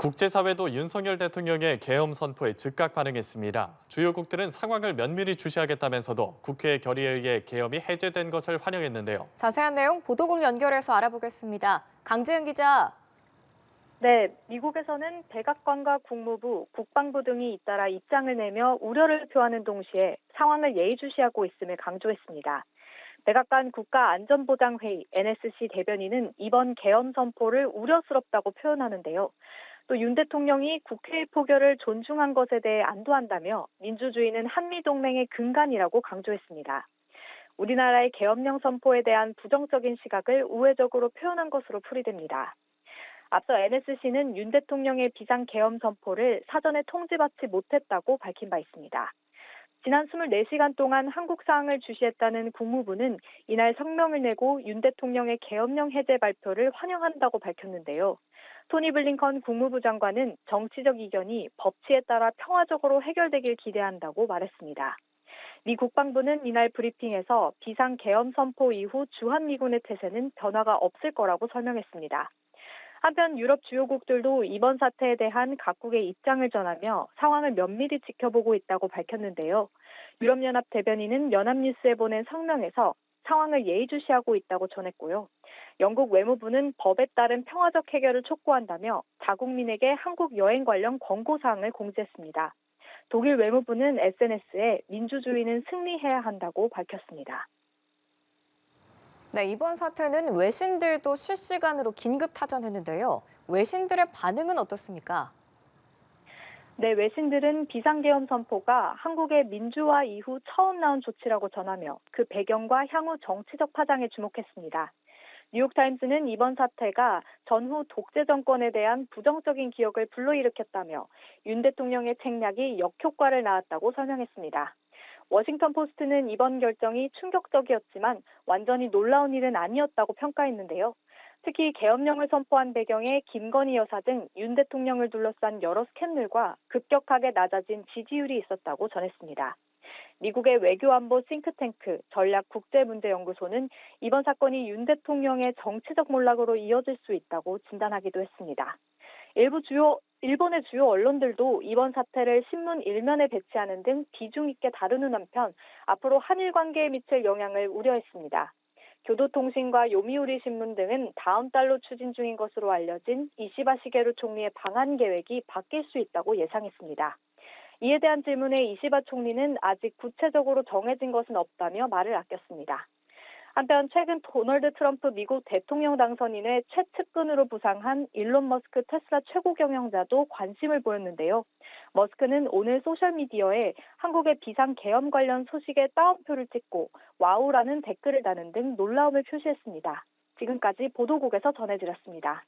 국제사회도 윤석열 대통령의 계엄 선포에 즉각 반응했습니다. 주요국들은 상황을 면밀히 주시하겠다면서도 국회 결의에 의해 계엄이 해제된 것을 환영했는데요. 자세한 내용 보도국 연결해서 알아보겠습니다. 강재은 기자. 네, 미국에서는 백악관과 국무부, 국방부 등이 잇따라 입장을 내며 우려를 표하는 동시에 상황을 예의주시하고 있음을 강조했습니다. 백악관 국가안전보장회의 NSC 대변인은 이번 계엄 선포를 우려스럽다고 표현하는데요. 또 윤 대통령이 국회의 포결을 존중한 것에 대해 안도한다며 민주주의는 한미동맹의 근간이라고 강조했습니다. 우리나라의 계엄령 선포에 대한 부정적인 시각을 우회적으로 표현한 것으로 풀이됩니다. 앞서 NSC는 윤 대통령의 비상계엄 선포를 사전에 통지받지 못했다고 밝힌 바 있습니다. 지난 24시간 동안 한국 사항을 주시했다는 국무부는 이날 성명을 내고 윤 대통령의 계엄령 해제 발표를 환영한다고 밝혔는데요. 토니 블링컨 국무부 장관은 정치적 이견이 법치에 따라 평화적으로 해결되길 기대한다고 말했습니다. 미 국방부는 이날 브리핑에서 비상계엄 선포 이후 주한미군의 태세는 변화가 없을 거라고 설명했습니다. 한편 유럽 주요국들도 이번 사태에 대한 각국의 입장을 전하며 상황을 면밀히 지켜보고 있다고 밝혔는데요. 유럽연합 대변인은 연합뉴스에 보낸 성명에서 상황을 예의주시하고 있다고 전했고요. 영국 외무부는 법에 따른 평화적 해결을 촉구한다며 자국민에게 한국 여행 관련 권고사항을 공지했습니다. 독일 외무부는 SNS에 민주주의는 승리해야 한다고 밝혔습니다. 네, 이번 사태는 외신들도 실시간으로 긴급 타전했는데요. 외신들의 반응은 어떻습니까? 네, 외신들은 비상계엄 선포가 한국의 민주화 이후 처음 나온 조치라고 전하며 그 배경과 향후 정치적 파장에 주목했습니다. 뉴욕타임스는 이번 사태가 전후 독재 정권에 대한 부정적인 기억을 불러일으켰다며 윤 대통령의 책략이 역효과를 낳았다고 설명했습니다. 워싱턴 포스트는 이번 결정이 충격적이었지만 완전히 놀라운 일은 아니었다고 평가했는데요. 특히 계엄령을 선포한 배경에 김건희 여사 등 윤 대통령을 둘러싼 여러 스캔들과 급격하게 낮아진 지지율이 있었다고 전했습니다. 미국의 외교안보 싱크탱크 전략국제문제연구소는 이번 사건이 윤 대통령의 정치적 몰락으로 이어질 수 있다고 진단하기도 했습니다. 일본의 주요 언론들도 이번 사태를 신문 일면에 배치하는 등 비중 있게 다루는 한편 앞으로 한일 관계에 미칠 영향을 우려했습니다. 교도통신과 요미우리 신문 등은 다음 달로 추진 중인 것으로 알려진 이시바 시게루 총리의 방한 계획이 바뀔 수 있다고 예상했습니다. 이에 대한 질문에 이시바 총리는 아직 구체적으로 정해진 것은 없다며 말을 아꼈습니다. 한편 최근 도널드 트럼프 미국 대통령 당선인의 최측근으로 부상한 일론 머스크 테슬라 최고 경영자도 관심을 보였는데요. 머스크는 오늘 소셜미디어에 한국의 비상계엄 관련 소식에 따옴표를 찍고 와우라는 댓글을 다는 등 놀라움을 표시했습니다. 지금까지 보도국에서 전해드렸습니다.